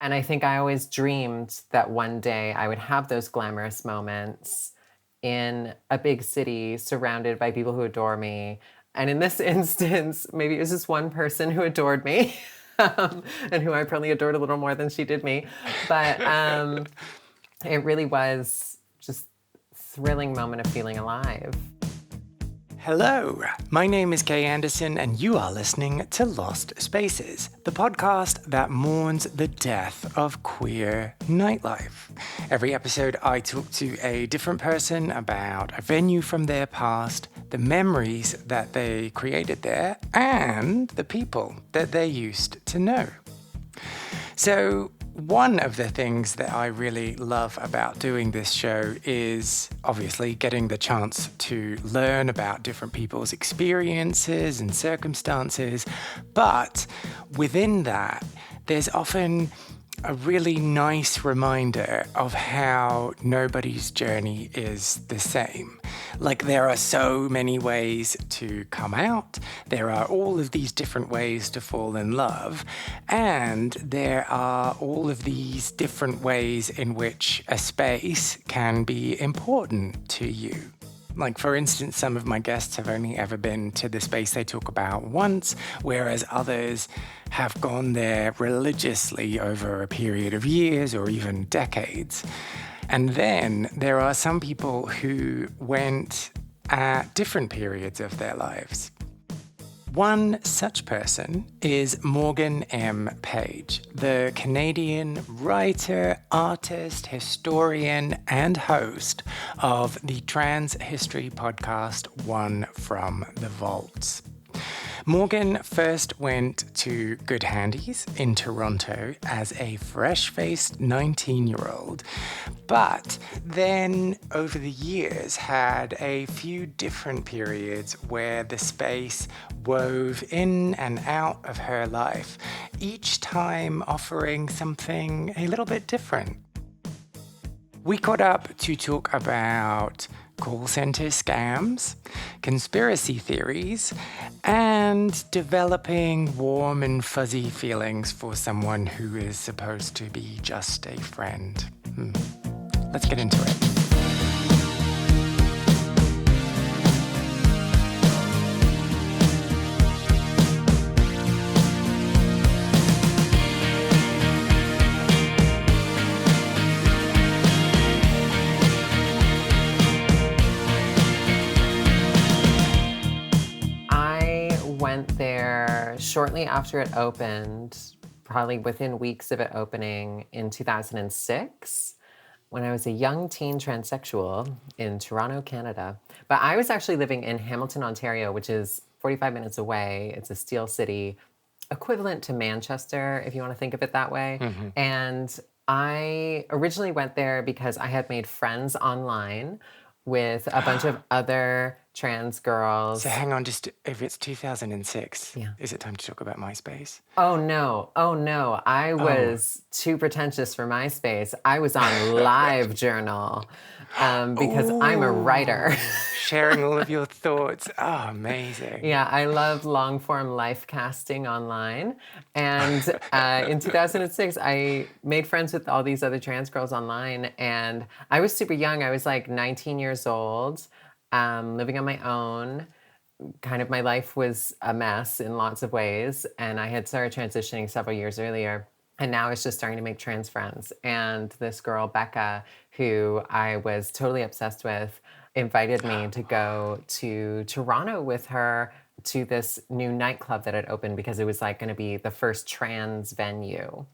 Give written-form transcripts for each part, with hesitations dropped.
And I think I always dreamed that one day I would have those glamorous moments in a big city surrounded by people who adore me. And in this instance, maybe it was just one person who adored me and who I probably adored a little more than she did me. But it really was just a thrilling moment of feeling alive. Hello, my name is Kay Anderson, and you are listening to Lost Spaces, the podcast that mourns the death of queer nightlife. Every episode, I talk to a different person about a venue from their past, the memories that they created there, and the people that they used to know. So, one of the things that I really love about doing this show is obviously getting the chance to learn about different people's experiences and circumstances, but within that, there's often a really nice reminder of how nobody's journey is the same. Like, there are so many ways to come out, there are all of these different ways to fall in love, and there are all of these different ways in which a space can be important to you. Like, for instance, some of my guests have only ever been to the space they talk about once, whereas others have gone there religiously over a period of years or even decades. And then there are some people who went at different periods of their lives. One such person is Morgan M. Page, the Canadian writer, artist, historian, and host of the trans history podcast One from the Vaults. Morgan first went to Goodhandy's in Toronto as a fresh-faced 19-year-old, but then over the years had a few different periods where the space wove in and out of her life, each time offering something a little bit different. We caught up to talk about call center scams, conspiracy theories, and developing warm and fuzzy feelings for someone who is supposed to be just a friend. Let's get into it. There shortly after it opened, probably within weeks of it opening in 2006, when I was a young teen transsexual in Toronto, Canada. But I was actually living in Hamilton, Ontario, which is 45 minutes away. It's a steel city, equivalent to Manchester, if you want to think of it that way. Mm-hmm. And I originally went there because I had made friends online with a bunch of other trans girls. So hang on, just if it's 2006, yeah. Is it time to talk about MySpace? Oh no. I was too pretentious for MySpace. I was on LiveJournal because I'm a writer. Sharing all of your thoughts. Oh, amazing. Yeah, I love long-form life casting online. And in 2006, I made friends with all these other trans girls online. And I was super young. I was like 19 years old, living on my own. Kind of my life was a mess in lots of ways. And I had started transitioning several years earlier. And now I was just starting to make trans friends. And this girl, Becca, who I was totally obsessed with, invited me to go to Toronto with her to this new nightclub that had opened because it was like going to be the first trans venue.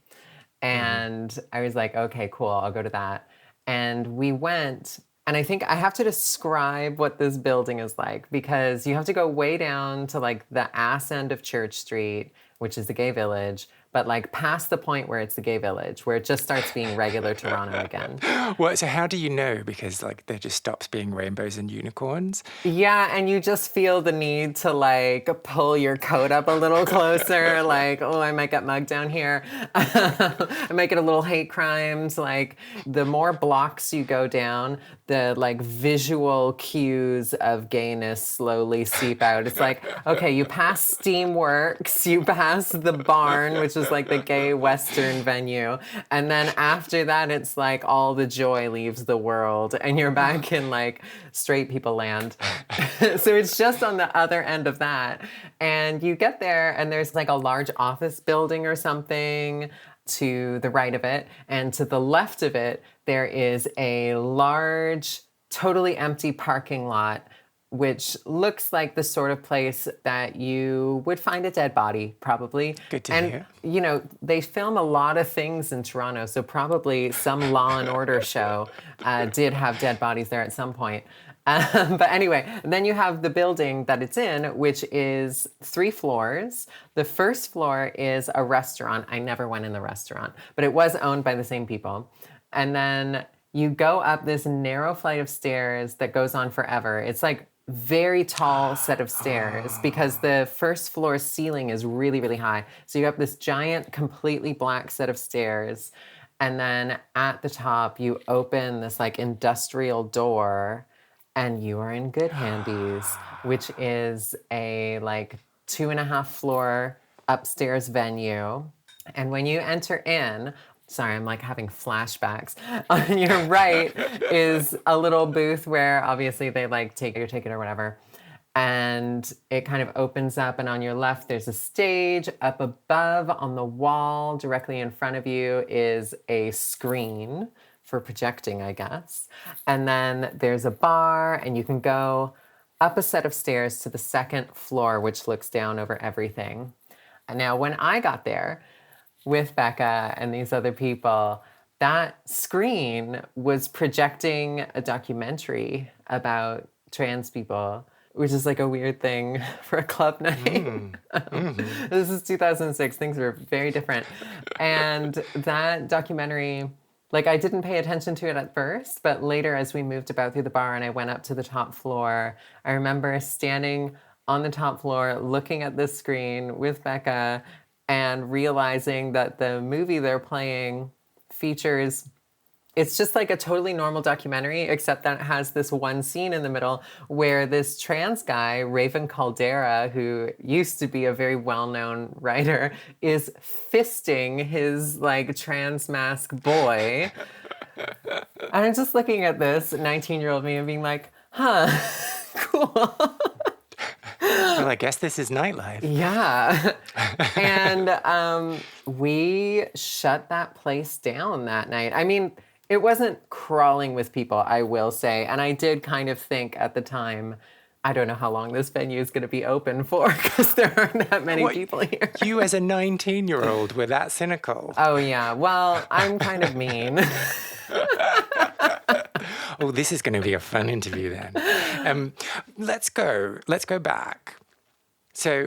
And I was like, okay, cool, I'll go to that. And we went, and I think I have to describe what this building is like because you have to go way down to like the ass end of Church Street, which is the gay village, but like past the point where it's the gay village, where it just starts being regular Toronto again. Well, so how do you know? Because like there just stops being rainbows and unicorns. Yeah, and you just feel the need to like pull your coat up a little closer, like, oh, I might get mugged down here. I might get a little hate crimes. Like the more blocks you go down, the like visual cues of gayness slowly seep out. It's like, okay, you pass Steamworks, you pass the barn, which is is like the gay Western venue. And then after that, it's like all the joy leaves the world and you're back in like straight people land. So it's just on the other end of that. And you get there and there's like a large office building or something to the right of it. And to the left of it, there is a large, totally empty parking lot, which looks like the sort of place that you would find a dead body, probably. Good to and, hear. you know, they film a lot of things in Toronto, so probably some Law and Order show did have dead bodies there at some point. But anyway, then you have the building that it's in, which is 3 floors. The first floor is a restaurant. I never went in the restaurant, but it was owned by the same people. And then you go up this narrow flight of stairs that goes on forever. It's like very tall set of stairs because the first floor ceiling is really, really high. So you have this giant, completely black set of stairs. And then at the top, you open this like industrial door and you are in Goodhandy's, which is a like 2.5 floor upstairs venue. And when you enter in, sorry, I'm like having flashbacks. On your right is a little booth where obviously they like take your ticket or whatever. And it kind of opens up, and on your left, there's a stage. Up above on the wall, directly in front of you, is a screen for projecting, I guess. And then there's a bar, and you can go up a set of stairs to the second floor, which looks down over everything. And now, when I got there with Becca and these other people, that screen was projecting a documentary about trans people, which is like a weird thing for a club night. This is 2006. Things were very different. And that documentary, like I didn't pay attention to it at first, but later as we moved about through the bar and I went up to the top floor, I remember standing on the top floor looking at this screen with Becca and realizing that the movie they're playing features, it's just like a totally normal documentary, except that it has this one scene in the middle where this trans guy, Raven Caldera, who used to be a very well-known writer, is fisting his like trans mask boy. And I'm just looking at this 19-year-old me and being like, huh, cool. Well, I guess this is nightlife. Yeah. And we shut that place down that night. I mean, it wasn't crawling with people, I will say. And I did kind of think at the time, I don't know how long this venue is going to be open for because there aren't that many people here. You as a 19-year-old were that cynical. Oh, yeah. Well, I'm kind of mean. Oh, this is going to be a fun interview then. Let's go back. So,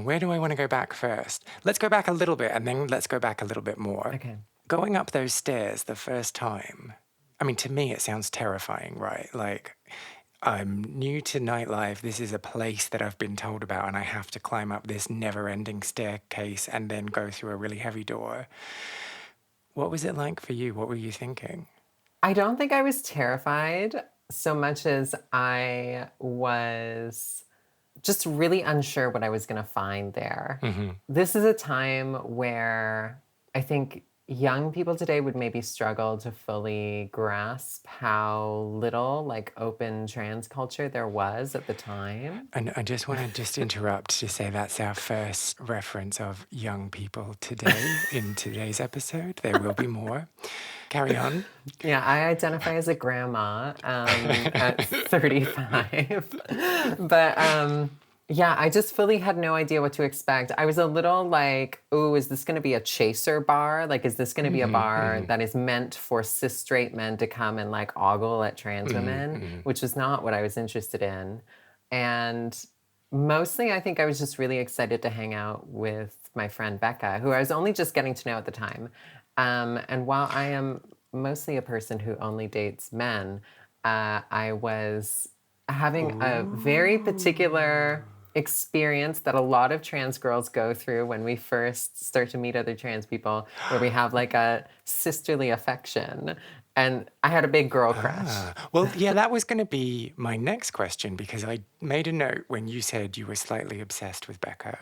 where do I want to go back first? Let's go back a little bit and then let's go back a little bit more. Okay. Going up those stairs the first time, I mean, to me, it sounds terrifying, right? Like, I'm new to nightlife. This is a place that I've been told about, and I have to climb up this never-ending staircase and then go through a really heavy door. What was it like for you? What were you thinking? I don't think I was terrified so much as I was just really unsure what I was going to find there. Mm-hmm. This is a time where I think young people today would maybe struggle to fully grasp how little like open trans culture there was at the time. And I just want to interrupt to say that's our first reference of young people today in today's episode. There will be more. Carry on. Yeah, I identify as a grandma at 35. But yeah, I just fully had no idea what to expect. I was a little like, oh, is this going to be a chaser bar? Like, is this going to be a bar that is meant for cis straight men to come and like ogle at trans women, which was not what I was interested in. And mostly, I think I was just really excited to hang out with my friend Becca, who I was only just getting to know at the time. And while I am mostly a person who only dates men, I was having a very particular experience that a lot of trans girls go through when we first start to meet other trans people, where we have like a sisterly affection. And I had a big girl crush. Well, yeah, that was going to be my next question, because I made a note when you said you were slightly obsessed with Becca,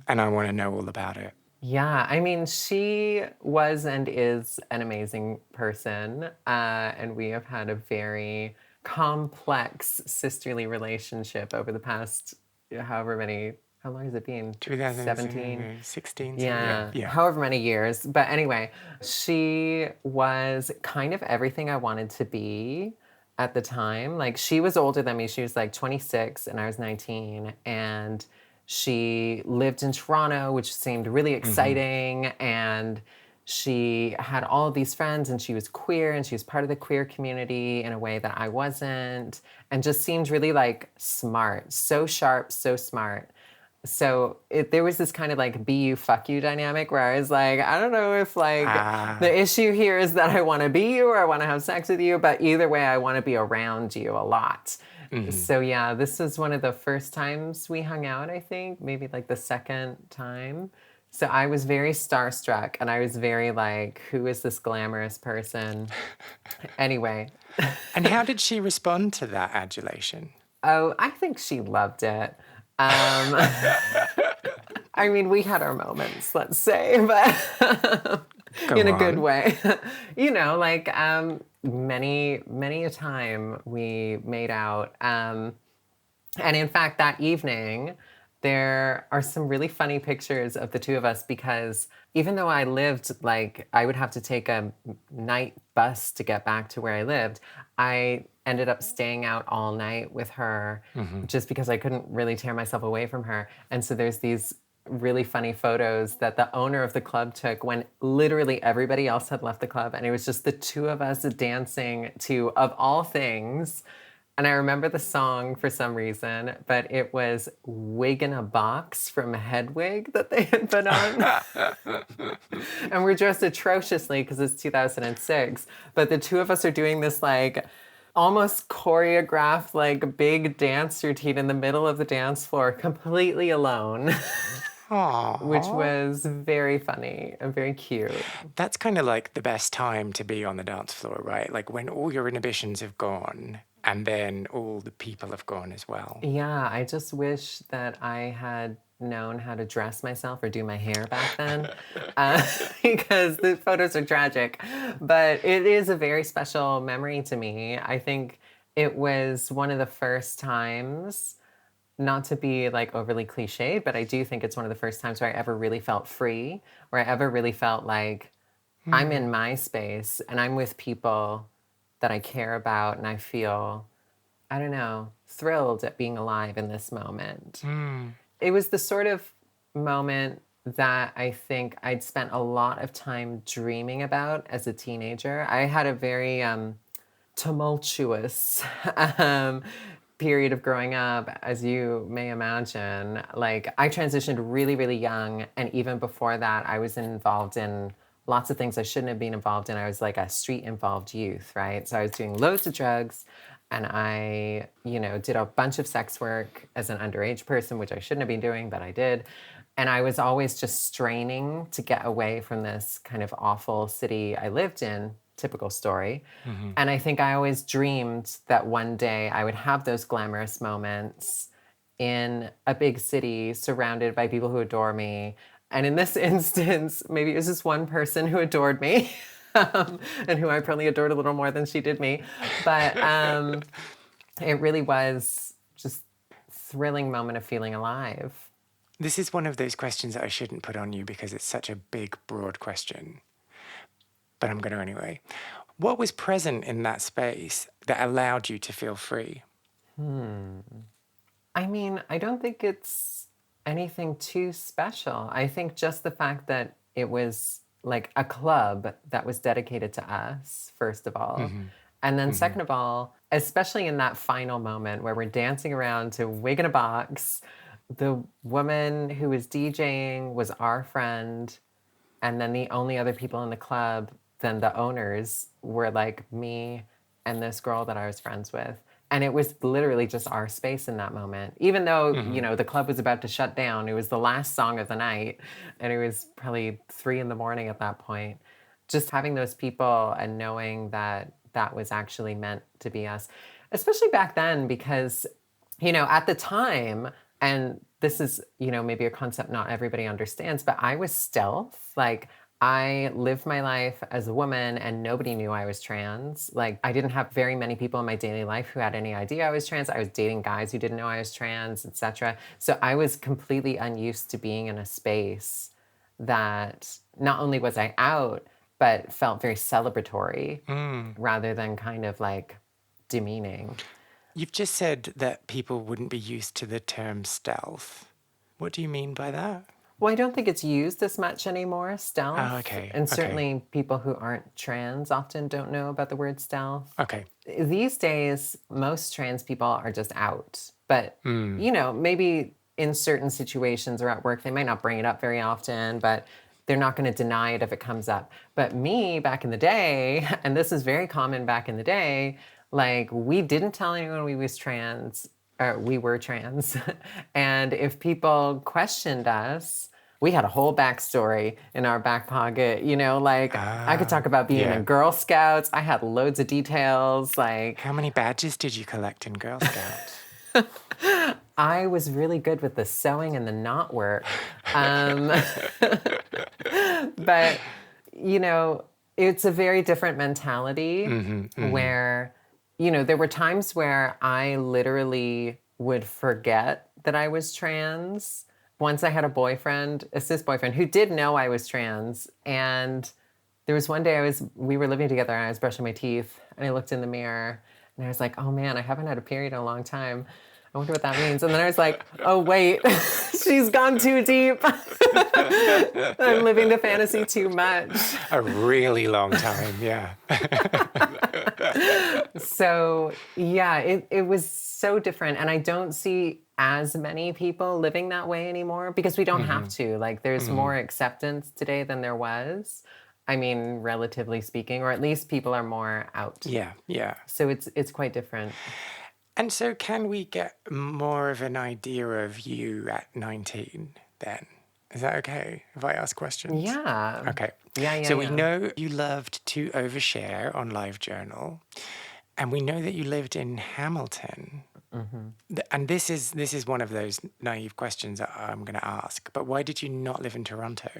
and I want to know all about it. Yeah, I mean, she was and is an amazing person. And we have had a very complex sisterly relationship over the past however many, how long has it been? 17? 2016, so yeah, Yeah, yeah. however many years. But anyway, she was kind of everything I wanted to be at the time. Like, she was older than me. She was like 26 and I was 19. And she lived in Toronto, which seemed really exciting. And she had all of these friends and she was queer and she was part of the queer community in a way that I wasn't, and just seemed really like smart, so sharp, so smart. So there was this kind of like be you, fuck you dynamic where I was like, I don't know if like Ah, the issue here is that I want to be you or I want to have sex with you, but either way, I want to be around you a lot. So yeah, this was one of the first times we hung out, I think, maybe like the second time. So I was very starstruck and I was very like, who is this glamorous person? Anyway, and how did she respond to that adulation? oh, I think she loved it. Um, I mean, we had our moments, let's say, but Go in a good on. way. Like many a time we made out. And in fact, that evening, there are some really funny pictures of the two of us because even though I lived, like, I would have to take a night bus to get back to where I lived, I ended up staying out all night with her just because I couldn't really tear myself away from her. And so there's these really funny photos that the owner of the club took when literally everybody else had left the club and it was just the two of us dancing to, of all things, and I remember the song for some reason, but it was Wig in a Box from Hedwig that they had put on. And we're dressed atrociously because it's 2006. But the two of us are doing this like almost choreographed, like big dance routine in the middle of the dance floor, completely alone, which Aww. was very funny and very cute. That's kind of like the best time to be on the dance floor, right? Like when all your inhibitions have gone and then all the people have gone as well. Yeah, I just wish that I had known how to dress myself or do my hair back then, uh, because the photos are tragic. But it is a very special memory to me. I think it was one of the first times, not to be like overly cliched, but I do think it's one of the first times where I ever really felt free, where I ever really felt like I'm in my space and I'm with people that I care about and I feel, I don't know, thrilled at being alive in this moment. It was the sort of moment that I think I'd spent a lot of time dreaming about as a teenager. I had a very tumultuous um, period of growing up, as you may imagine. Like, I transitioned really, really young. And even before that, I was involved in lots of things I shouldn't have been involved in. I was like a street involved youth, right? So I was doing loads of drugs and I, did a bunch of sex work as an underage person, which I shouldn't have been doing, but I did. And I was always just straining to get away from this kind of awful city I lived in, typical story. And I think I always dreamed that one day I would have those glamorous moments in a big city surrounded by people who adore me. And in this instance, maybe it was just one person who adored me. And who I probably adored a little more than she did me. But it really was just thrilling moment of feeling alive. This is one of those questions that I shouldn't put on you because it's such a big, broad question. But I'm going to anyway. What was present in that space that allowed you to feel free? I mean, I don't think it's anything too special. I think just the fact that it was like a club that was dedicated to us, first of all. And then, second of all, especially in that final moment where we're dancing around to Wig in a Box, the woman who was DJing was our friend. And then the only other people in the club, then the owners, were like me and this girl that I was friends with. And it was literally just our space in that moment. Even though, the club was about to shut down, it was the last song of the night. And it was probably 3 in the morning at that point. Just having those people and knowing that that was actually meant to be us, especially back then, because at the time, and this is, maybe a concept not everybody understands, but I was stealth. Like, I lived my life as a woman and nobody knew I was trans. Like, I didn't have very many people in my daily life who had any idea I was trans. I was dating guys who didn't know I was trans, etc. So I was completely unused to being in a space that not only was I out, but felt very celebratory rather than kind of like demeaning. You've just said that people wouldn't be used to the term stealth. What do you mean by that? Well, I don't think it's used as much anymore, Oh, stealth. okay. And Okay. certainly people who aren't trans often don't know about the word stealth. Okay. These days, most trans people are just out. But, maybe in certain situations or at work, they might not bring it up very often, but they're not going to deny it if it comes up. But me, back in the day, and this is very common back in the day, like, we didn't tell anyone we was trans, or we were trans. And if people questioned us, we had a whole backstory in our back pocket, like I could talk about being yeah. in Girl Scouts. I had loads of details. Like, How many badges did you collect in Girl Scouts? I was really good with the sewing and the knot work. But, it's a very different mentality where, there were times where I literally would forget that I was trans. Once I had a cis boyfriend, who did know I was trans. And there was one day we were living together and I was brushing my teeth and I looked in the mirror and I was like, oh man, I haven't had a period in a long time. I wonder what that means. And then I was like, oh wait, she's gone too deep. I'm living the fantasy too much. A really long time, yeah. So yeah, it was so different. And I don't see as many people living that way anymore because we don't have to. Like, there's more acceptance today than there was. I mean, relatively speaking, or at least people are more out. Yeah, yeah. So it's quite different. And so can we get more of an idea of you at 19 then? Is that okay if I ask questions? Yeah. Okay. Yeah. So we know you loved to overshare on LiveJournal, and we know that you lived in Hamilton. And this is one of those naive questions that I'm going to ask. But why did you not live in Toronto?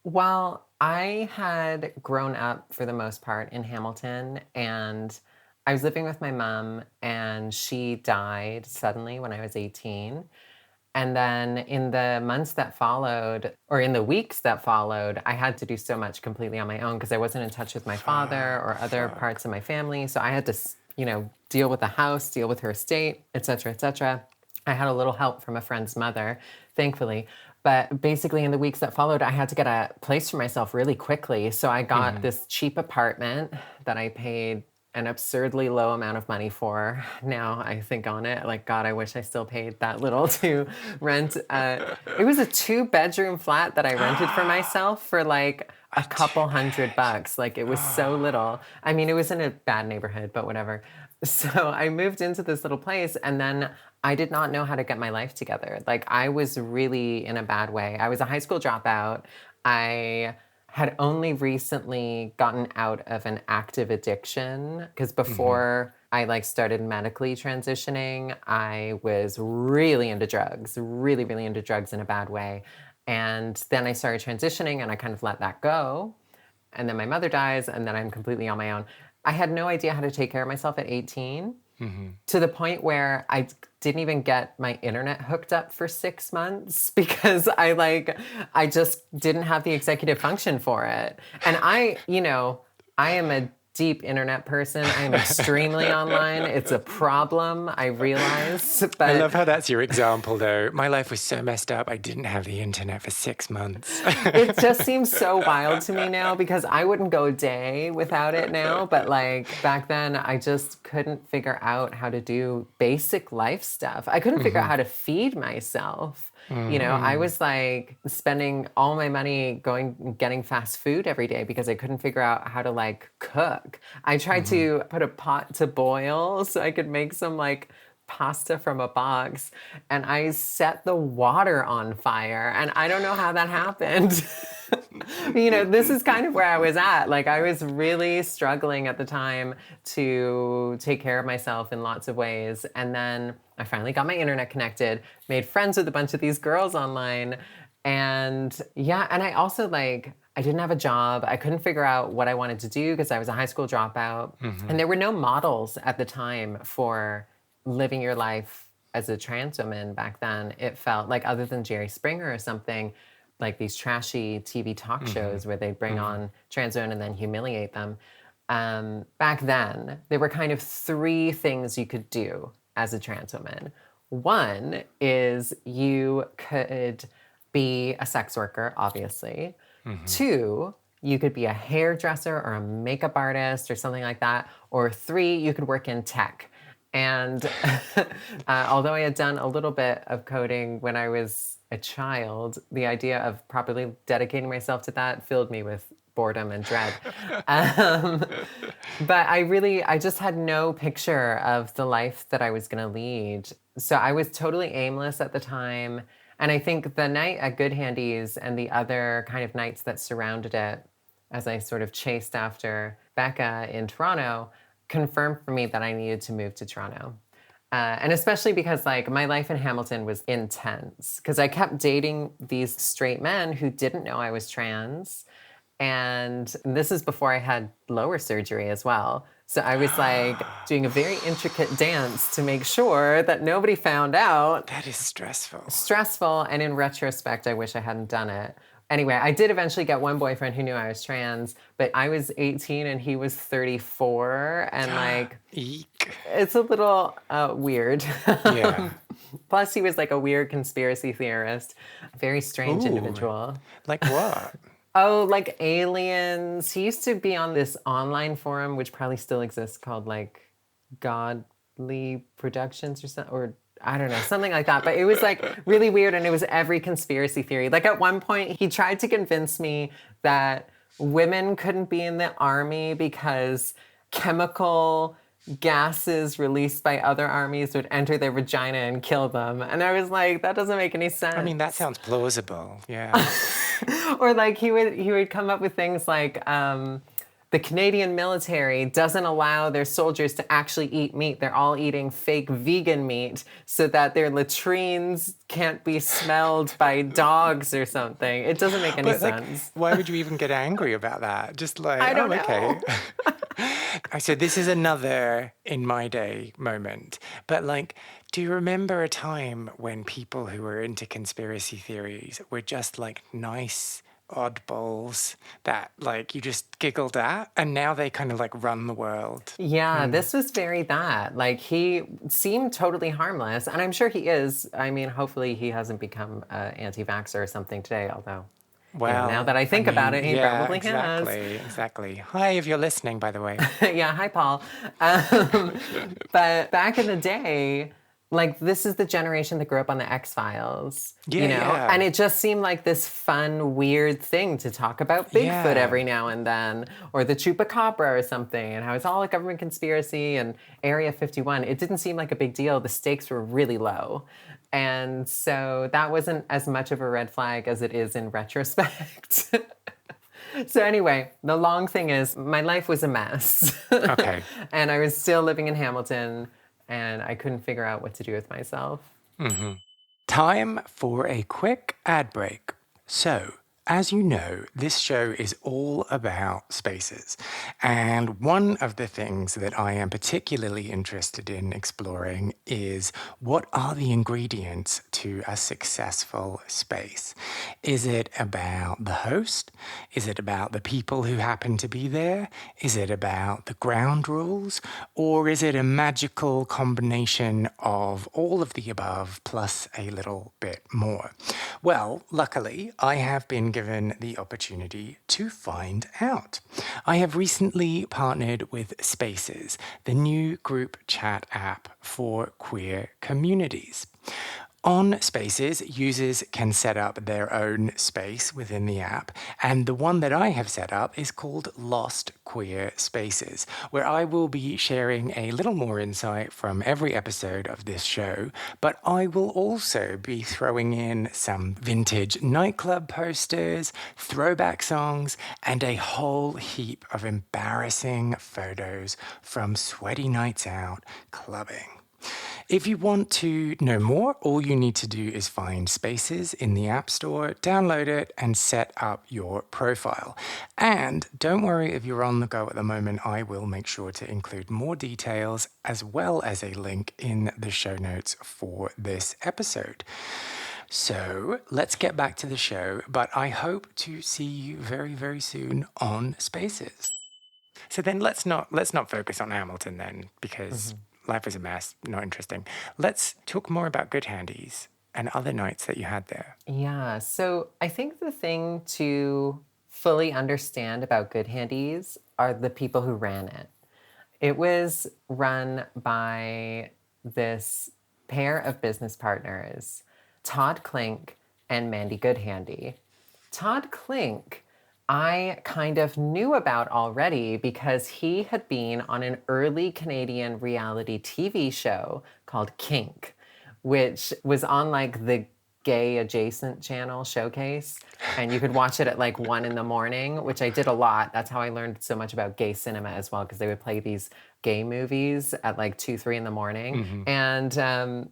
Well, I had grown up for the most part in Hamilton, and I was living with my mom, and she died suddenly when I was 18. And then in the months that followed, or in the weeks that followed, I had to do so much completely on my own because I wasn't in touch with my father or other parts of my family. So I had to, deal with the house, deal with her estate, et cetera, et cetera. I had a little help from a friend's mother, thankfully. But basically, in the weeks that followed, I had to get a place for myself really quickly. So I got this cheap apartment that I paid an absurdly low amount of money for. Now I think on it, like, God, I wish I still paid that little to rent. It was a 2-bedroom flat that I rented for myself for like a couple $100. Like, it was so little. I mean, it was in a bad neighborhood, but whatever. So I moved into this little place, and then I did not know how to get my life together. Like, I was really in a bad way. I was a high school dropout. I had only recently gotten out of an active addiction because before I started medically transitioning, I was really into drugs, really, really into drugs in a bad way. And then I started transitioning and I kind of let that go. And then my mother dies and then I'm completely on my own. I had no idea how to take care of myself at 18 to the point where I didn't even get my internet hooked up for 6 months because I just didn't have the executive function for it. And I am a deep internet person. I am extremely online. It's a problem, I realize. But I love how that's your example, though. My life was so messed up, I didn't have the internet for 6 months. It just seems so wild to me now because I wouldn't go a day without it now. But back then, I just couldn't figure out how to do basic life stuff. I couldn't figure out how to feed myself. I was spending all my money getting fast food every day because I couldn't figure out how to cook. I tried to put a pot to boil so I could make some pasta from a box and I set the water on fire. And I don't know how that happened. This is kind of where I was at. Like, I was really struggling at the time to take care of myself in lots of ways. And then I finally got my internet connected, made friends with a bunch of these girls online. And yeah, and I also I didn't have a job. I couldn't figure out what I wanted to do because I was a high school dropout. And there were no models at the time for living your life as a trans woman back then. It felt like, other than Jerry Springer or something, like these trashy TV talk shows where they'd bring on trans women and then humiliate them. Back then, there were kind of three things you could do as a trans woman. One is you could be a sex worker, obviously. Two, you could be a hairdresser or a makeup artist or something like that. Or three, you could work in tech. And although I had done a little bit of coding when I was a child, the idea of properly dedicating myself to that filled me with boredom and dread. But I just had no picture of the life that I was going to lead. So I was totally aimless at the time. And I think the night at Goodhandy's and the other kind of nights that surrounded it, as I sort of chased after Becca in Toronto, confirmed for me that I needed to move to Toronto. And especially because my life in Hamilton was intense because I kept dating these straight men who didn't know I was trans. And this is before I had lower surgery as well. So I was doing a very intricate dance to make sure that nobody found out. That is stressful. Stressful. And in retrospect, I wish I hadn't done it. Anyway, I did eventually get one boyfriend who knew I was trans, but I was 18 and he was 34. And Eek. It's a little weird. Yeah. Plus, he was a weird conspiracy theorist, very strange individual. Like what? Oh, like aliens. He used to be on this online forum, which probably still exists, called Godly Productions or something, or I don't know, something like that. But it was really weird, and it was every conspiracy theory. At one point, he tried to convince me that women couldn't be in the army because chemical gases released by other armies would enter their vagina and kill them. And I was like, that doesn't make any sense. I mean, that sounds plausible. Yeah. Or he would come up with things like the Canadian military doesn't allow their soldiers to actually eat meat. They're all eating fake vegan meat so that their latrines can't be smelled by dogs or something. It doesn't make any sense. Why would you even get angry about that? Just I don't know. Okay. So this is another in my day moment. But do you remember a time when people who were into conspiracy theories were just nice oddballs that you just giggled at, and now they kind of run the world? Yeah, this was very that. He seemed totally harmless, and I'm sure he is. I mean, hopefully he hasn't become an anti-vaxxer or something today, although well, now that I think about it, he probably has. Exactly. Hi, if you're listening, by the way. Yeah, hi, Paul. But back in the day, this is the generation that grew up on the X-Files, Yeah. And it just seemed like this fun, weird thing to talk about Bigfoot every now and then, or the Chupacabra or something, and how it's all a government conspiracy and Area 51. It didn't seem like a big deal. The stakes were really low. And so that wasn't as much of a red flag as it is in retrospect. So anyway, the long thing is, my life was a mess. Okay. And I was still living in Hamilton, and I couldn't figure out what to do with myself. Time for a quick ad break. So, as you know, this show is all about spaces. And one of the things that I am particularly interested in exploring is, what are the ingredients to a successful space? Is it about the host? Is it about the people who happen to be there? Is it about the ground rules? Or is it a magical combination of all of the above plus a little bit more? Well, luckily, I have been given the opportunity to find out. I have recently partnered with Spaces, the new group chat app for queer communities. On Spaces, users can set up their own space within the app, and the one that I have set up is called Lost Queer Spaces, where I will be sharing a little more insight from every episode of this show, but I will also be throwing in some vintage nightclub posters, throwback songs, and a whole heap of embarrassing photos from sweaty nights out clubbing. If you want to know more, all you need to do is find Spaces in the App Store, download it, and set up your profile. And don't worry if you're on the go at the moment, I will make sure to include more details as well as a link in the show notes for this episode. So let's get back to the show, but I hope to see you very, very soon on Spaces. So then let's not focus on Hamilton then, because life is a mess, not interesting. Let's talk more about Goodhandy's and other nights that you had there. Yeah. So I think the thing to fully understand about Goodhandy's are the people who ran it. It was run by this pair of business partners, Todd Klink and Mandy Goodhandy. Todd Klink, I kind of knew about already because he had been on an early Canadian reality TV show called Kink, which was on like the gay adjacent channel Showcase. And you could watch it at like 1 a.m, which I did a lot. That's how I learned so much about gay cinema as well, because they would play these gay movies at like 2, 3 in the morning. And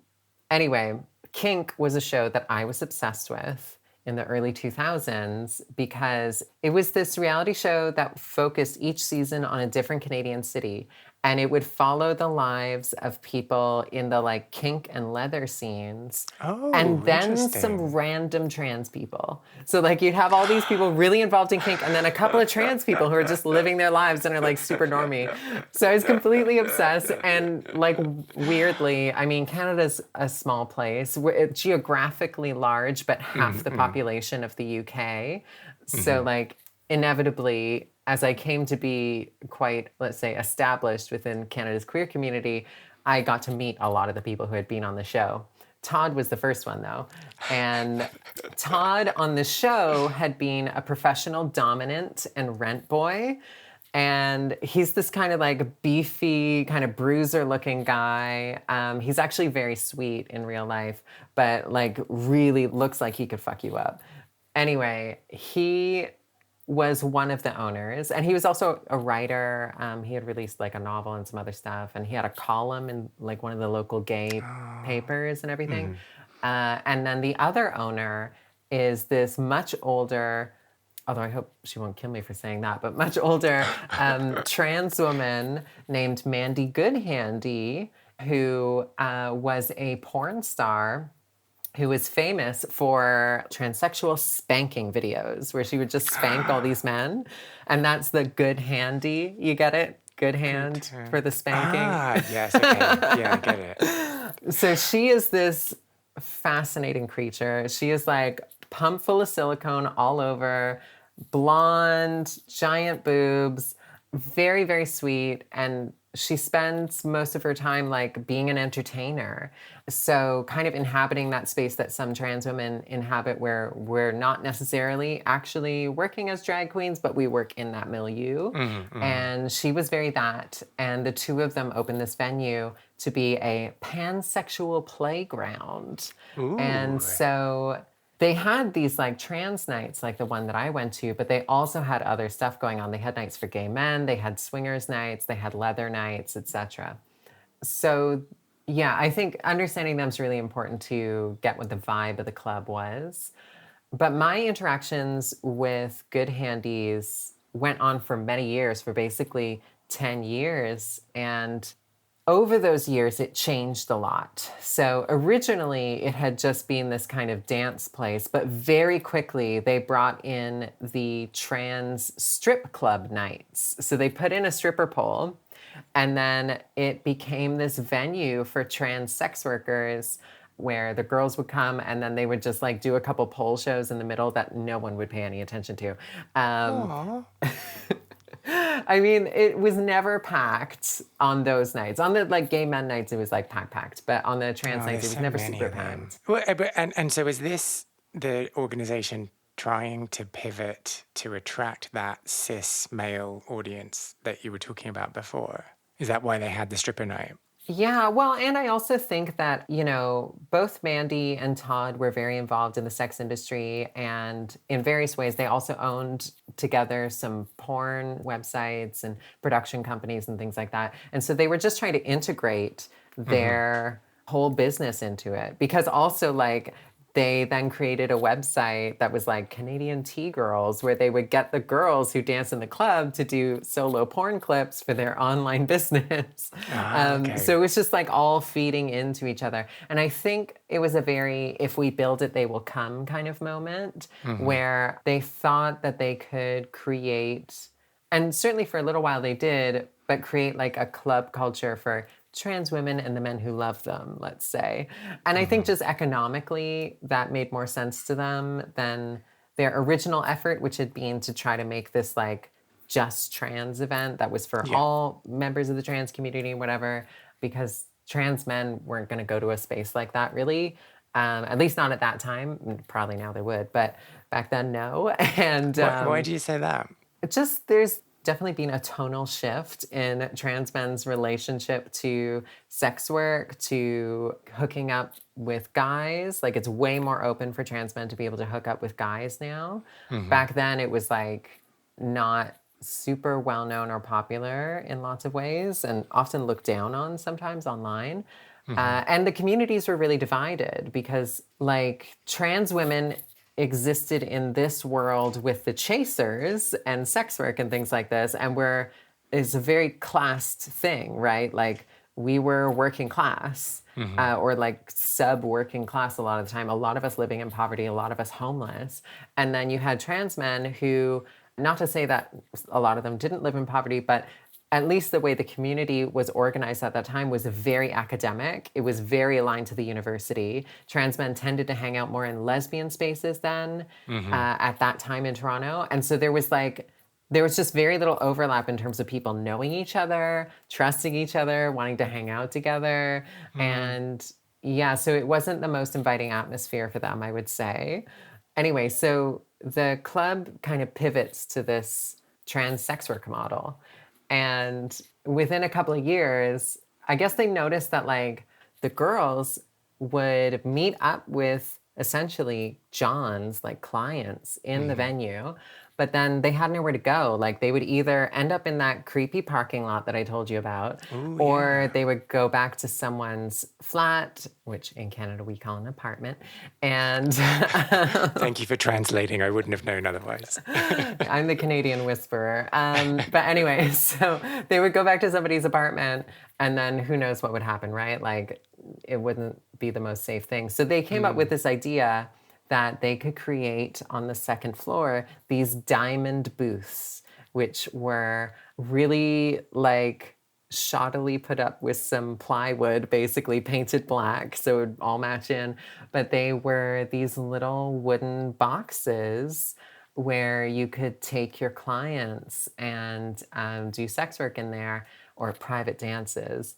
anyway, Kink was a show that I was obsessed with in the early 2000s because it was this reality show that focused each season on a different Canadian city. And it would follow the lives of people in the like kink and leather scenes. Oh, And then interesting. some random trans people. So like you'd have all these people really involved in kink and then a couple of trans people who are just living their lives and are like super normie. So I was completely obsessed. And like weirdly, I mean, Canada's a small place. We're geographically large, but half the population of the UK. So like inevitably, as I came to be quite, let's say, established within Canada's queer community, I got to meet a lot of the people who had been on the show. Todd was the first one, though. And Todd on the show had been a professional dominant and rent boy. And he's this kind of like beefy, kind of bruiser looking guy. He's actually very sweet in real life, but like really looks like he could fuck you up. Anyway, he was one of the owners, and he was also a writer. He had released like a novel and some other stuff, and he had a column in like one of the local gay papers and everything. And then the other owner is this much older, although I hope she won't kill me for saying that, but much older trans woman named Mandy Goodhandy, who was a porn star who was famous for transsexual spanking videos where she would just spank all these men. And that's the good handy. You get it? Good hand for the spanking. Ah, yes, okay. Yeah, I get it. So she is this fascinating creature. She is like pumped full of silicone all over, blonde, giant boobs, very, very sweet. And she spends most of her time like being an entertainer. So kind of inhabiting that space that some trans women inhabit where we're not necessarily actually working as drag queens, but we work in that milieu. And she was very that. And the two of them opened this venue to be a pansexual playground. And so they had these like trans nights, like the one that I went to, but they also had other stuff going on. They had nights for gay men, they had swingers nights, they had leather nights, etc. So yeah, I think understanding them is really important to get what the vibe of the club was. But my interactions with Goodhandy's went on for many years, for basically 10 years. And over those years, it changed a lot. So originally, it had just been this kind of dance place, but very quickly, they brought in the trans strip club nights. So they put in a stripper pole, and then it became this venue for trans sex workers where the girls would come and then they would just like do a couple pole shows in the middle that no one would pay any attention to. I mean, it was never packed on those nights. On the like gay men nights, it was like packed. But on the trans Oh, nights, there's it was so never many super of them. packed. Well, and so is this the organization trying to pivot to attract that cis male audience that you were talking about before? Is that why they had the stripper night? Yeah, well, and I also think that, both Mandy and Todd were very involved in the sex industry. And in various ways, they also owned together some porn websites and production companies and things like that. And so they were just trying to integrate Mm-hmm. their whole business into it. Because also, like, they then created a website that was like Canadian Tea Girls, where they would get the girls who dance in the club to do solo porn clips for their online business. Ah, okay. So it was just like all feeding into each other. And I think it was a very, if we build it, they will come kind of moment Mm-hmm. where they thought that they could create, and certainly for a little while they did, but create like a club culture for trans women and the men who love them, let's say. And I think Mm-hmm. just economically, that made more sense to them than their original effort, which had been to try to make this like just trans event that was for Yeah. all members of the trans community, whatever, because trans men weren't going to go to a space like that really. At least not at that time. Probably now they would, but back then, no. And Why do you say that? there's definitely been a tonal shift in trans men's relationship to sex work, to hooking up with guys. Like it's way more open for trans men to be able to hook up with guys now. Mm-hmm. Back then, it was like not super well known or popular in lots of ways, and often looked down on sometimes online. Mm-hmm. And the communities were really divided because, like, trans women existed in this world with the chasers and sex work and things like this, and is a very classed thing, right? Like, we were working class. Mm-hmm. Or like sub working class a lot of the time, a lot of us living in poverty, a lot of us homeless. And then you had trans men who, not to say that a lot of them didn't live in poverty, but at least the way the community was organized at that time was very academic. It was very aligned to the university. Trans men tended to hang out more in lesbian spaces then, Mm-hmm. at that time in Toronto. And so there was just very little overlap in terms of people knowing each other, trusting each other, wanting to hang out together. Mm. And yeah, so it wasn't the most inviting atmosphere for them, I would say. Anyway, so the club kind of pivots to this trans sex work model. And within a couple of years, I guess they noticed that like the girls would meet up with essentially John's like clients in the Mm-hmm. venue, but then they had nowhere to go. Like they would either end up in that creepy parking lot that I told you about, Oh, or yeah. they would go back to someone's flat, which in Canada we call an apartment. And Thank you for translating. I wouldn't have known otherwise. I'm the Canadian whisperer. But anyway, so they would go back to somebody's apartment, and then who knows what would happen, right? Like, it wouldn't be the most safe thing. So they came up with Mm. this idea that they could create on the second floor these diamond booths, which were really like shoddily put up with some plywood, basically painted black, so it would all match in. But they were these little wooden boxes where you could take your clients and do sex work in there or private dances.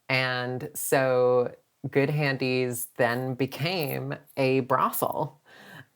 And so Goodhandy's then became a brothel.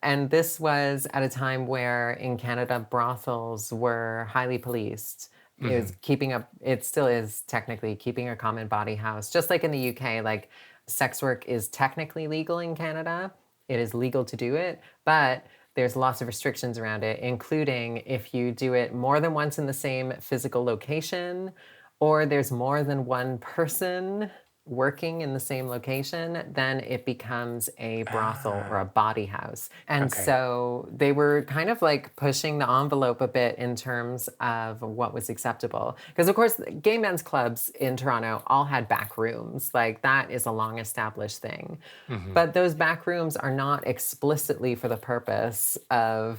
And this was at a time where in Canada, brothels were highly policed. It Mm-hmm. was keeping up, it still is technically keeping a common body house. Just like in the UK, like sex work is technically legal in Canada. It is legal to do it, but there's lots of restrictions around it, including if you do it more than once in the same physical location, or there's more than one person working in the same location, then it becomes a brothel or a Ah, body house. And okay. so they were kind of like pushing the envelope a bit in terms of what was acceptable. Because, of course, gay men's clubs in Toronto all had back rooms. Like, that is a long established thing. Mm-hmm. But those back rooms are not explicitly for the purpose of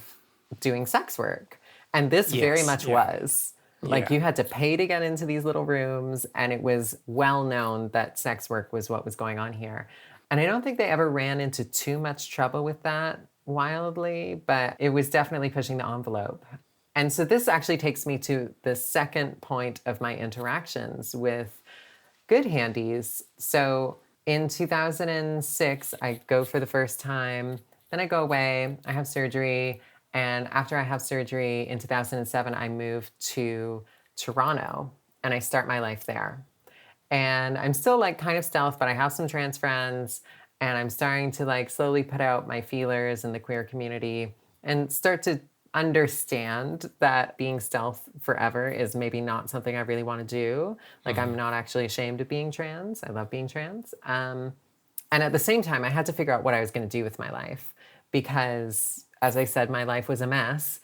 doing sex work. And this very Yes. much Yeah. was. Like Yeah. you had to pay to get into these little rooms, and it was well known that sex work was what was going on here. And I don't think they ever ran into too much trouble with that wildly, but it was definitely pushing the envelope. And so this actually takes me to the second point of my interactions with Goodhandies. So in 2006, I go for the first time, then I go away, I have surgery. And after I have surgery in 2007, I move to Toronto and I start my life there. And I'm still like kind of stealth, but I have some trans friends and I'm starting to like slowly put out my feelers in the queer community and start to understand that being stealth forever is maybe not something I really want to do. Like, I'm not actually ashamed of being trans. I love being trans. And at the same time, I had to figure out what I was going to do with my life because, as I said, my life was a mess.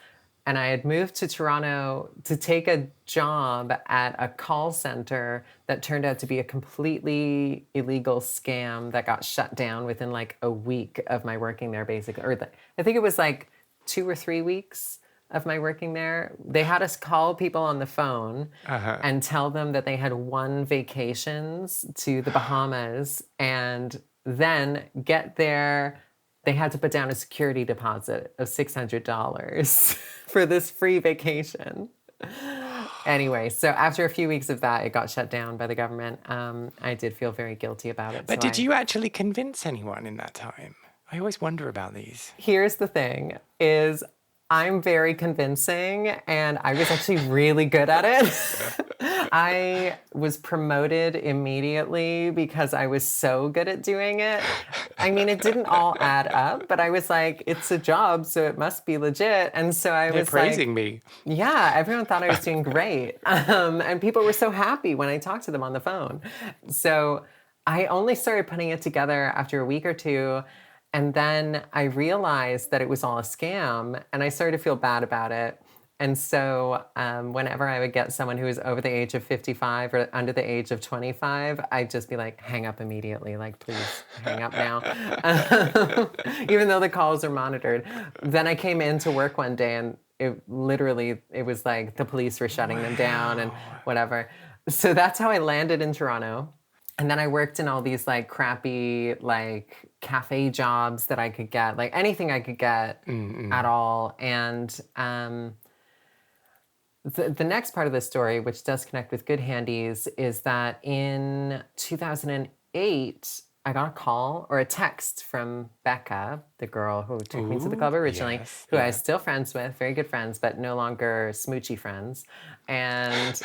And I had moved to Toronto to take a job at a call center that turned out to be a completely illegal scam that got shut down within like a week of my working there, basically. I think it was like 2 or 3 weeks of my working there. They had us call people on the phone and tell them that they had won vacations to the Bahamas and then get there. They had to put down a security deposit of $600 for this free vacation. Anyway, so after a few weeks of that, it got shut down by the government. I did feel very guilty about it. But did you actually convince anyone in that time? I always wonder about these. Here's the thing, is I'm very convincing and I was actually really good at it. I was promoted immediately because I was so good at doing it. I mean, it didn't all add up, but I was like, it's a job, so it must be legit. And so I They're was praising me. Yeah, everyone thought I was doing great. And people were so happy when I talked to them on the phone. So I only started putting it together after a week or two. And then I realized that it was all a scam and I started to feel bad about it. And so whenever I would get someone who was over the age of 55 or under the age of 25, I'd just be like, hang up immediately. Like, please hang up now. Even though the calls are monitored. Then I came into work one day and it was like the police were shutting them down and whatever. So that's how I landed in Toronto. And then I worked in all these like crappy like cafe jobs that I could get, like anything I could get at all. And the next part of the story, which does connect with Goodhandies, is that in 2008, I got a call or a text from Becca, the girl who took me to the club originally, who I was still friends with, very good friends, but no longer smoochy friends. And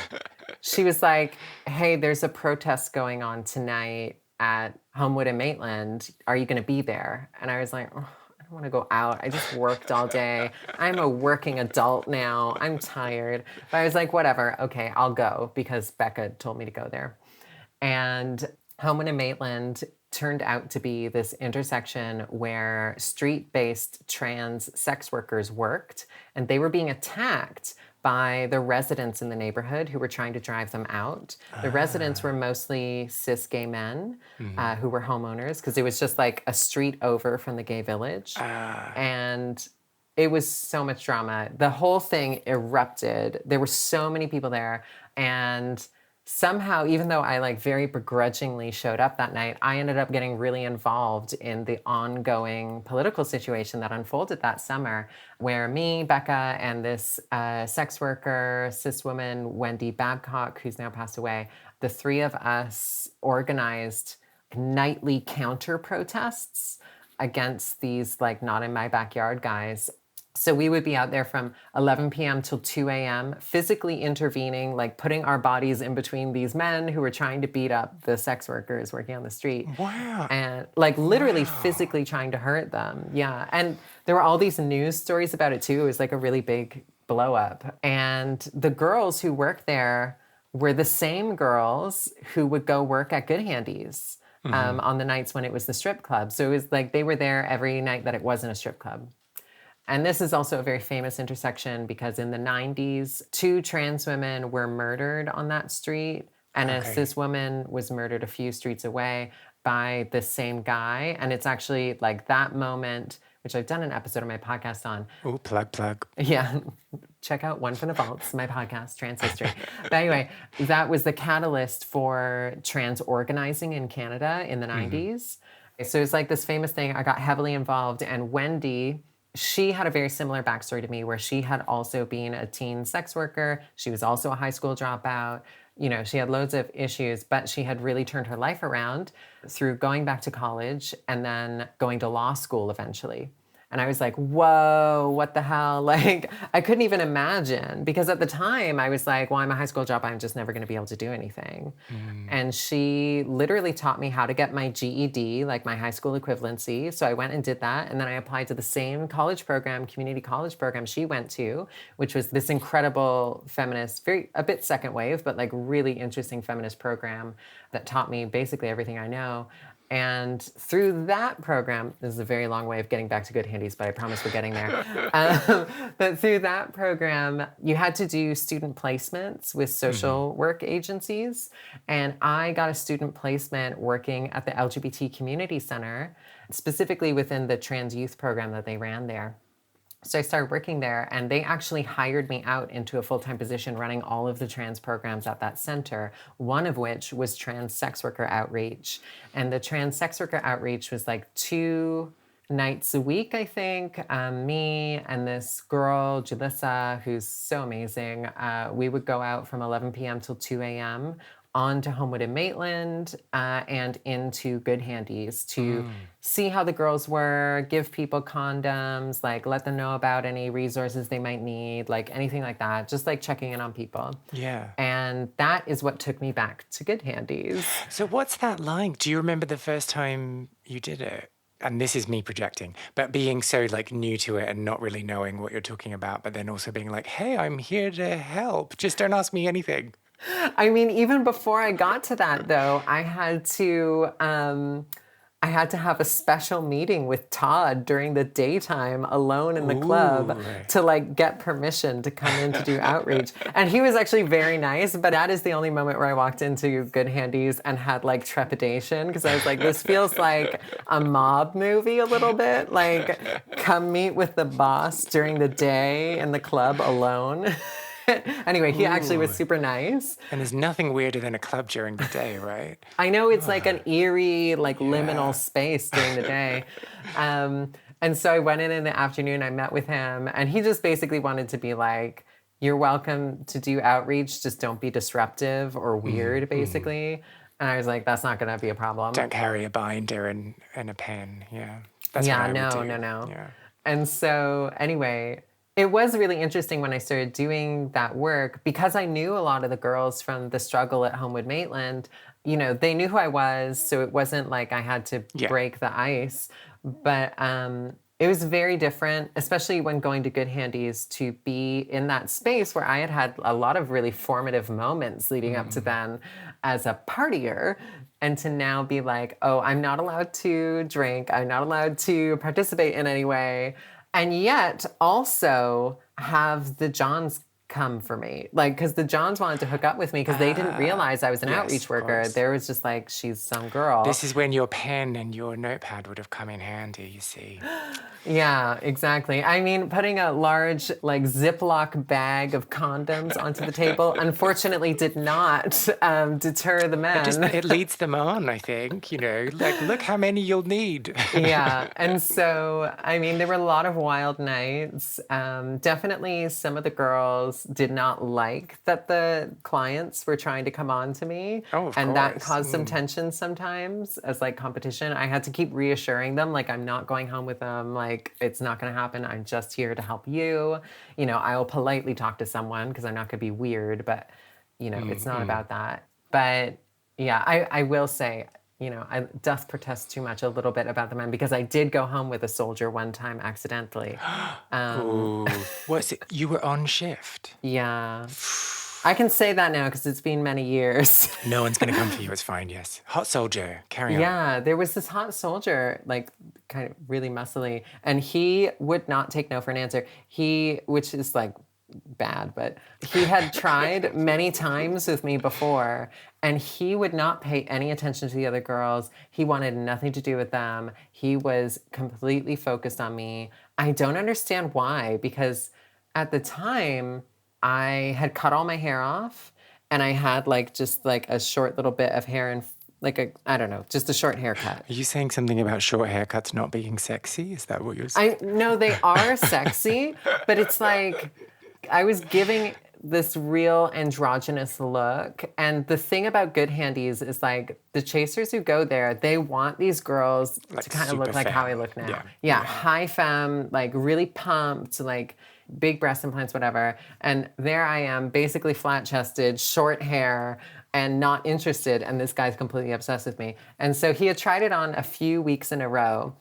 she was like, hey, there's a protest going on tonight at Homewood and Maitland. Are you going to be there? And I was like, oh, I don't want to go out. I just worked all day. I'm a working adult now. I'm tired. But I was like, whatever. Okay, I'll go because Becca told me to go there. And Homewood and Maitland turned out to be this intersection where street-based trans sex workers worked, and they were being attacked by the residents in the neighborhood who were trying to drive them out. The residents were mostly cis gay men who were homeowners because it was just like a street over from the gay village. And it was so much drama. The whole thing erupted. There were so many people there. And somehow, even though I like very begrudgingly showed up that night, I ended up getting really involved in the ongoing political situation that unfolded that summer, where me, Becca, and this sex worker, cis woman, Wendy Babcock, who's now passed away, the three of us organized nightly counter protests against these like not in my backyard guys. So we would be out there from 11 p.m. till 2 a.m., physically intervening, like putting our bodies in between these men who were trying to beat up the sex workers working on the street. Wow. And like literally physically trying to hurt them. Yeah. And there were all these news stories about it too. It was like a really big blow up. And the girls who worked there were the same girls who would go work at Goodhandies on the nights when it was the strip club. So it was like they were there every night that it wasn't a strip club. And this is also a very famous intersection because in the 90s, 2 trans women were murdered on that street, and a cis woman was murdered a few streets away by the same guy. And it's actually like that moment, which I've done an episode of my podcast on. Oh, plug. Yeah, check out One from the Vaults, my podcast, Trans History. But anyway, that was the catalyst for trans organizing in Canada in the 90s. So it's like this famous thing. I got heavily involved, and Wendy, she had a very similar backstory to me where she had also been a teen sex worker. She was also a high school dropout. You know, she had loads of issues, but she had really turned her life around through going back to college and then going to law school eventually. And I was like, whoa, what the hell? Like, I couldn't even imagine because at the time I was like, well, I'm a high school dropout. I'm just never going to be able to do anything. And she literally taught me how to get my GED, like my high school equivalency. So I went and did that. And then I applied to the same college program, community college program she went to, which was this incredible feminist, a bit second wave, but like really interesting feminist program that taught me basically everything I know. And through that program, this is a very long way of getting back to Goodhandy's, but I promise we're getting there. But through that program, you had to do student placements with social work agencies. And I got a student placement working at the LGBT Community Center, specifically within the trans youth program that they ran there. So I started working there, and they actually hired me out into a full-time position running all of the trans programs at that center, one of which was trans sex worker outreach. And the trans sex worker outreach was like 2 nights a week, I think. Me and this girl, Julissa, who's so amazing, we would go out from 11 p.m. till 2 a.m. on to Homewood and Maitland and into Goodhandy's to see how the girls were, give people condoms, like let them know about any resources they might need, like anything like that, just like checking in on people. Yeah. And that is what took me back to Goodhandy's. So what's that like? Do you remember the first time you did it? And this is me projecting, but being so like new to it and not really knowing what you're talking about, but then also being like, hey, I'm here to help. Just don't ask me anything. I mean, even before I got to that, though, I had to have a special meeting with Todd during the daytime alone in the club to like get permission to come in to do outreach. And he was actually very nice, but that is the only moment where I walked into Goodhandy's and had like trepidation because I was like, this feels like a mob movie a little bit. Like, come meet with the boss during the day in the club alone. Anyway, he actually was super nice. And there's nothing weirder than a club during the day, right? I know it's like an eerie, like liminal space during the day. And so I went in the afternoon, I met with him, and he just basically wanted to be like, you're welcome to do outreach, just don't be disruptive or weird, basically. And I was like, that's not going to be a problem. Don't carry a binder and a pen. Yeah. That's what I would do. No. Yeah. And so anyway, it was really interesting when I started doing that work because I knew a lot of the girls from the struggle at Homewood Maitland. You know, they knew who I was, so it wasn't like I had to break the ice. But it was very different, especially when going to Goodhandy's, to be in that space where I had had a lot of really formative moments leading up to then as a partier. And to now be like, oh, I'm not allowed to drink. I'm not allowed to participate in any way. And yet also have the Johns come for me. Like, because the Johns wanted to hook up with me because they didn't realize I was an outreach worker. There was just like, she's some girl. This is when your pen and your notepad would have come in handy, you see. Yeah, exactly. I mean, putting a large, like, Ziploc bag of condoms onto the table, unfortunately, did not deter the men. It leads them on, I think, you know, like, look how many you'll need. Yeah, and so, I mean, there were a lot of wild nights. Definitely some of the girls did not like that the clients were trying to come on to me. Oh, of and course. that caused some tension sometimes as, like, competition. I had to keep reassuring them, like, I'm not going home with them, like, it's not going to happen. I'm just here to help you. You know, I will politely talk to someone because I'm not going to be weird, but, you know, it's not about that. But, yeah, I will say, you know, I doth protest too much a little bit about the men because I did go home with a soldier one time accidentally. Ooh. What's it? You were on shift? Yeah. I can say that now because it's been many years. No one's going to come for you. It's fine, yes. Hot soldier. Carry on. Yeah, there was this hot soldier, like kind of really muscly, and he would not take no for an answer. Which is like bad, but he had tried many times with me before, and he would not pay any attention to the other girls. He wanted nothing to do with them. He was completely focused on me. I don't understand why, because at the time, I had cut all my hair off and I had like just like a short little bit of hair I don't know, just a short haircut. Are you saying something about short haircuts not being sexy? Is that what you're saying? I no, they are sexy, but it's like I was giving this real androgynous look. And the thing about Goodhandies is like the chasers who go there, they want these girls Like to kind of super look like how I femme. look now. Yeah. Yeah, high femme, like really pumped, like big breast implants, whatever. And there I am, basically flat chested, short hair, and not interested. And this guy's completely obsessed with me. And so he had tried it on a few weeks in a row.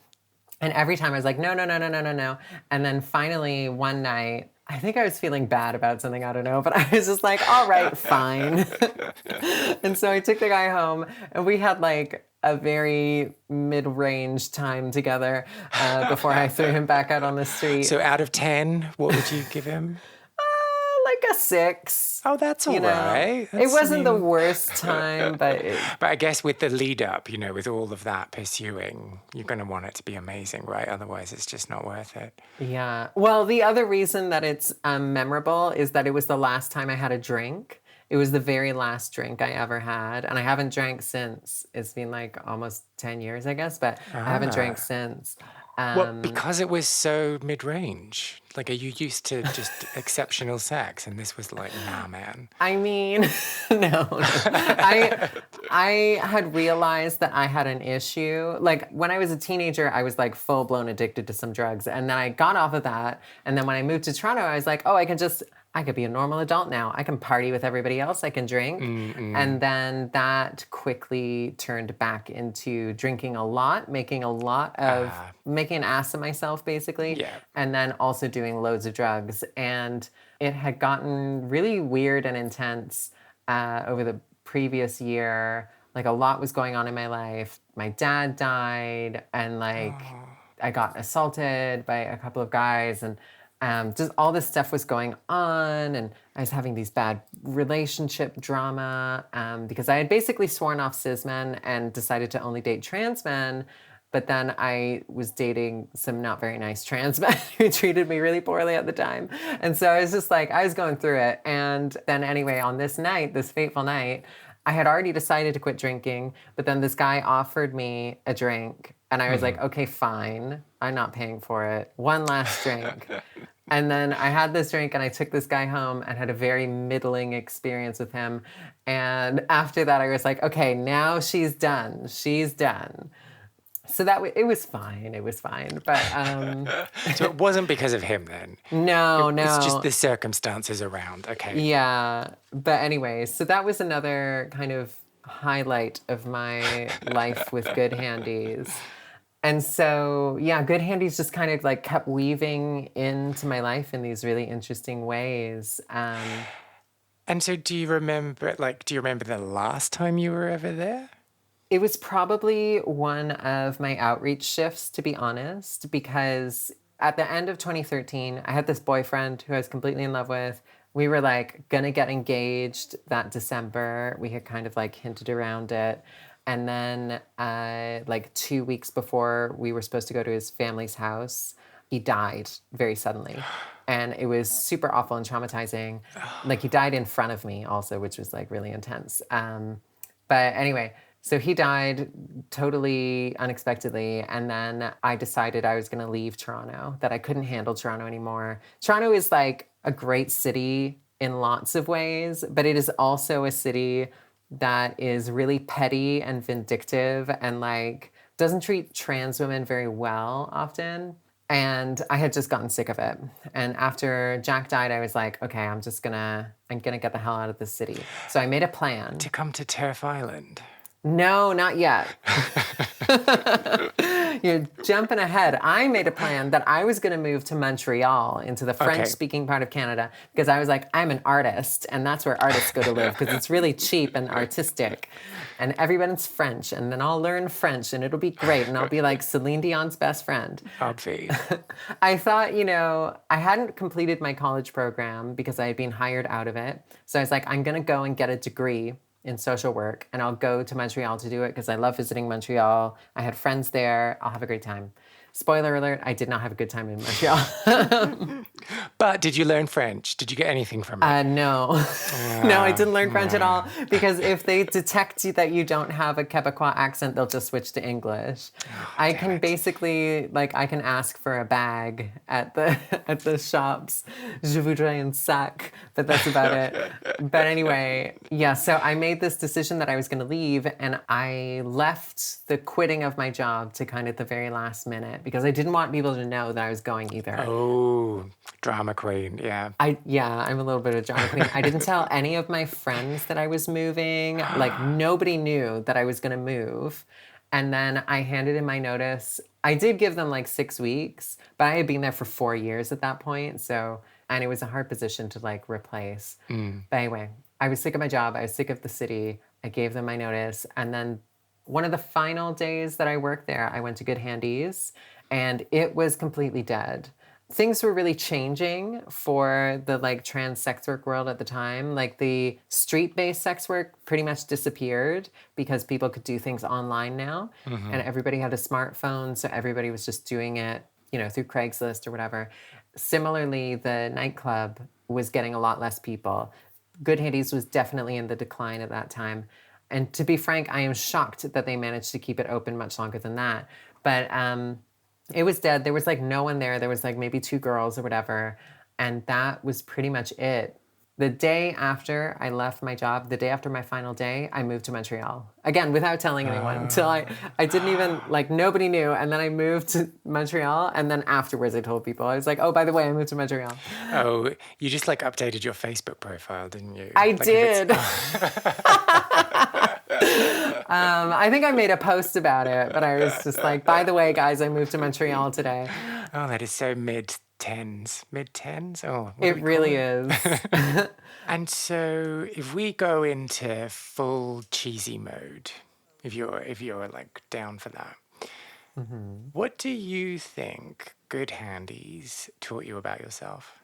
And every time I was like, no, no, no, no, no, no, no. And then finally one night, I think I was feeling bad about something, I don't know, but I was just like, all right, fine. And so I took the guy home and we had like a very mid-range time together before I threw him back out on the street. So out of 10, what would you give him? Like a 6. Oh, that's all right. It wasn't the worst time, but But I guess with the lead up, with all of that pursuing, you're going to want it to be amazing, right? Otherwise, it's just not worth it. yeah. Well, the other reason that it's memorable is that it was the last time I had a drink. It was the very last drink I ever had, and I haven't drank since. It's been like almost 10 years, I guess, but I haven't drank since. Well, because it was so mid-range. Like, are you used to just exceptional sex? And this was like, nah, man. I mean, no. I had realized that I had an issue. Like when I was a teenager, I was like full blown addicted to some drugs. And then I got off of that. And then when I moved to Toronto, I was like, oh, I could be a normal adult now. I can party with everybody else. I can drink. And then that quickly turned back into drinking a lot, making an ass of myself, basically. Yeah. And then also doing loads of drugs. And it had gotten really weird and intense over the previous year. Like a lot was going on in my life. My dad died, and I got assaulted by a couple of guys, and just all this stuff was going on, and I was having these bad relationship drama because I had basically sworn off cis men and decided to only date trans men. But then I was dating some not very nice trans men who treated me really poorly at the time. And so I was just like, I was going through it. And then anyway, on this night, this fateful night, I had already decided to quit drinking, but then this guy offered me a drink. And I was like, okay, fine. I'm not paying for it. One last drink. And then I had this drink and I took this guy home and had a very middling experience with him. And after that, I was like, okay, now she's done. She's done. So it was fine. It was fine. But So it wasn't because of him then? no. It's just the circumstances around. Okay. Yeah. But anyway, so that was another kind of highlight of my life with Goodhandies. And so, yeah, Goodhandies just kind of like kept weaving into my life in these really interesting ways. And so do you remember the last time you were ever there? It was probably one of my outreach shifts, to be honest, because at the end of 2013, I had this boyfriend who I was completely in love with. We were like gonna get engaged that December. We had kind of like hinted around it. And then like 2 weeks before we were supposed to go to his family's house, he died very suddenly. And it was super awful and traumatizing. Like he died in front of me also, which was like really intense. But anyway, so he died totally unexpectedly, and then I decided I was going to leave Toronto, that I couldn't handle Toronto anymore. Toronto is like a great city in lots of ways, but it is also a city that is really petty and vindictive and like doesn't treat trans women very well often. And I had just gotten sick of it. And after Jack died, I was like, okay, I'm gonna get the hell out of this city. So I made a plan. To come to Turf Island? No, not yet. You're jumping ahead. I made a plan that I was going to move to Montreal, into the French-speaking part of Canada, because I was like, I'm an artist, and that's where artists go to live, because it's really cheap and artistic, and everyone's French, and then I'll learn French, and it'll be great, and I'll be like Celine Dion's best friend. Obvi. I thought, I hadn't completed my college program because I had been hired out of it, so I was like, I'm going to go and get a degree in social work, and I'll go to Montreal to do it because I love visiting Montreal. I had friends there. I'll have a great time. Spoiler alert, I did not have a good time in Montreal. But did you learn French? Did you get anything from it? No. No, I didn't learn French at No. all because if they detect you that you don't have a Quebecois accent, they'll just switch to English. Oh, I damn can it. basically, like, I can ask for a bag at the at the shops. Je voudrais un sac, but that's about it. But anyway, yeah, so I made this decision that I was going to leave, and I left the quitting of my job to kind of the very last minute because I didn't want people to know that I was going either. Oh, drama queen. Yeah. I'm a little bit of drama queen. I didn't tell any of my friends that I was moving. Like nobody knew that I was going to move. And then I handed in my notice. I did give them like 6 weeks, but I had been there for 4 years at that point. So, and it was a hard position to like replace. But anyway, I was sick of my job. I was sick of the city. I gave them my notice. And then one of the final days that I worked there, I went to Goodhandy's and it was completely dead. Things were really changing for the like trans sex work world at the time. Like the street-based sex work pretty much disappeared because people could do things online now and everybody had a smartphone, so everybody was just doing it, through Craigslist or whatever. Similarly, the nightclub was getting a lot less people. Goodhandy's was definitely in the decline at that time. And to be frank, I am shocked that they managed to keep it open much longer than that. But it was dead. There was like no one there. There was like maybe 2 girls or whatever. And that was pretty much it. The day after I left my job, the day after my final day, I moved to Montreal. Again, without telling anyone until I didn't even, like, nobody knew. And then I moved to Montreal. And then afterwards, I told people. I was like, oh, by the way, I moved to Montreal. Oh, you just like updated your Facebook profile, didn't you? I Like if it's- did. I think I made a post about it, but I was just like, by the way, guys, I moved to Montreal today. Oh, that is so mid-tens. Mid-tens? Oh, what do It we call really it? is. And so if we go into full cheesy mode, if you're like down for that, what do you think Good Handies taught you about yourself?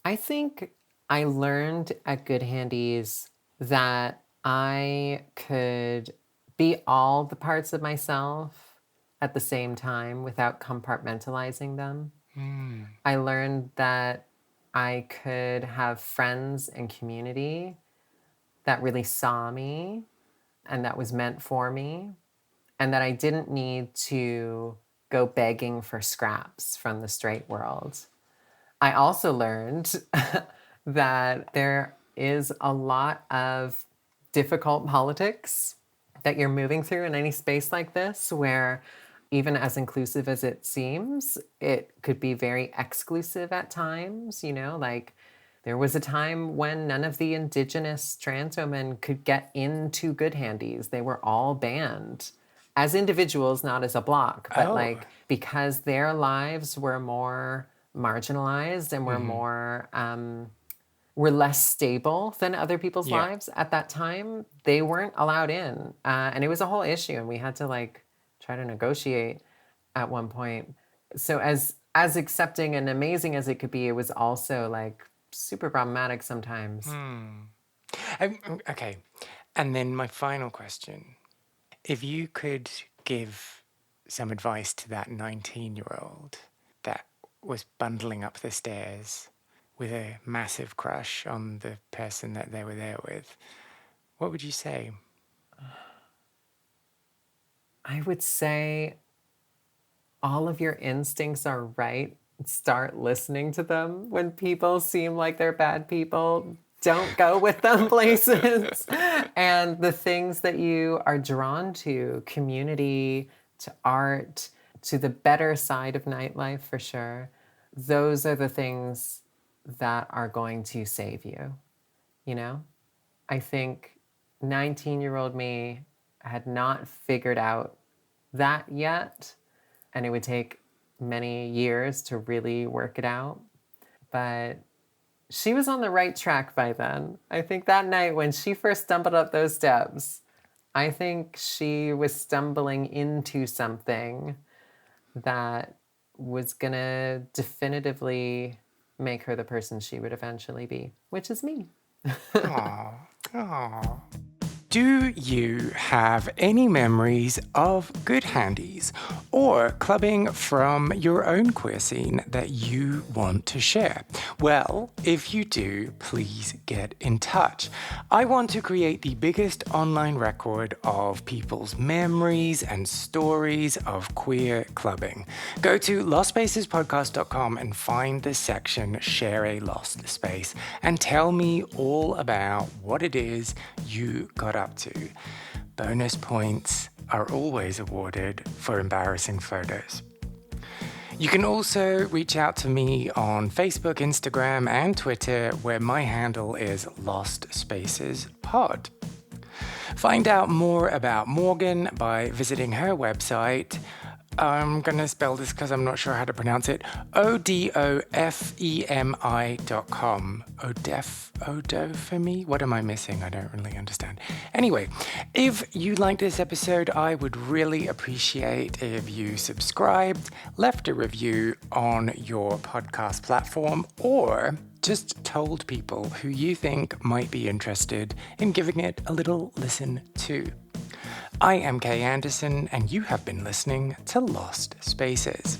I think I learned at Goodhandy's that I could be all the parts of myself at the same time without compartmentalizing them. I learned that I could have friends and community that really saw me and that was meant for me, and that I didn't need to go begging for scraps from the straight world. I also learned that there is a lot of difficult politics that you're moving through in any space like this, where even as inclusive as it seems, it could be very exclusive at times, like there was a time when none of the indigenous trans women could get into Goodhandy's. They were all banned as individuals, not as a block, but Oh, like because their lives were more marginalized and were less stable than other people's yeah. lives at that time, they weren't allowed in, and it was a whole issue, and we had to like try to negotiate at one point. So as accepting and amazing as it could be, it was also like super problematic sometimes. Okay. And then my final question. If you could give some advice to that 19-year-old that was bundling up the stairs with a massive crush on the person that they were there with, what would you say? I would say all of your instincts are right. Start listening to them. When people seem like they're bad people, don't go with them places. And the things that you are drawn to, community, to art, to the better side of nightlife for sure, those are the things that are going to save you, you know? I think 19-year-old me had not figured out that yet, and it would take many years to really work it out. But she was on the right track by then. I think that night when she first stumbled up those steps, I think she was stumbling into something that was gonna definitively make her the person she would eventually be, which is me. Aww. Aww. Do you have any memories of Goodhandies or clubbing from your own queer scene that you want to share? Well, if you do, please get in touch. I want to create the biggest online record of people's memories and stories of queer clubbing. Go to lostspacesPodcast.com and find the section Share a Lost Space and tell me all about what it is you got up to. Bonus points are always awarded for embarrassing photos. You can also reach out to me on Facebook, Instagram, and Twitter, where my handle is Lost Spaces Pod. Find out more about Morgan by visiting her website. I'm going to spell this because I'm not sure how to pronounce it. odofemi.com. Odofemi? What am I missing? I don't really understand. Anyway, if you liked this episode, I would really appreciate if you subscribed, left a review on your podcast platform, or just told people who you think might be interested in giving it a little listen too. I am Kay Anderson, and you have been listening to Lost Spaces.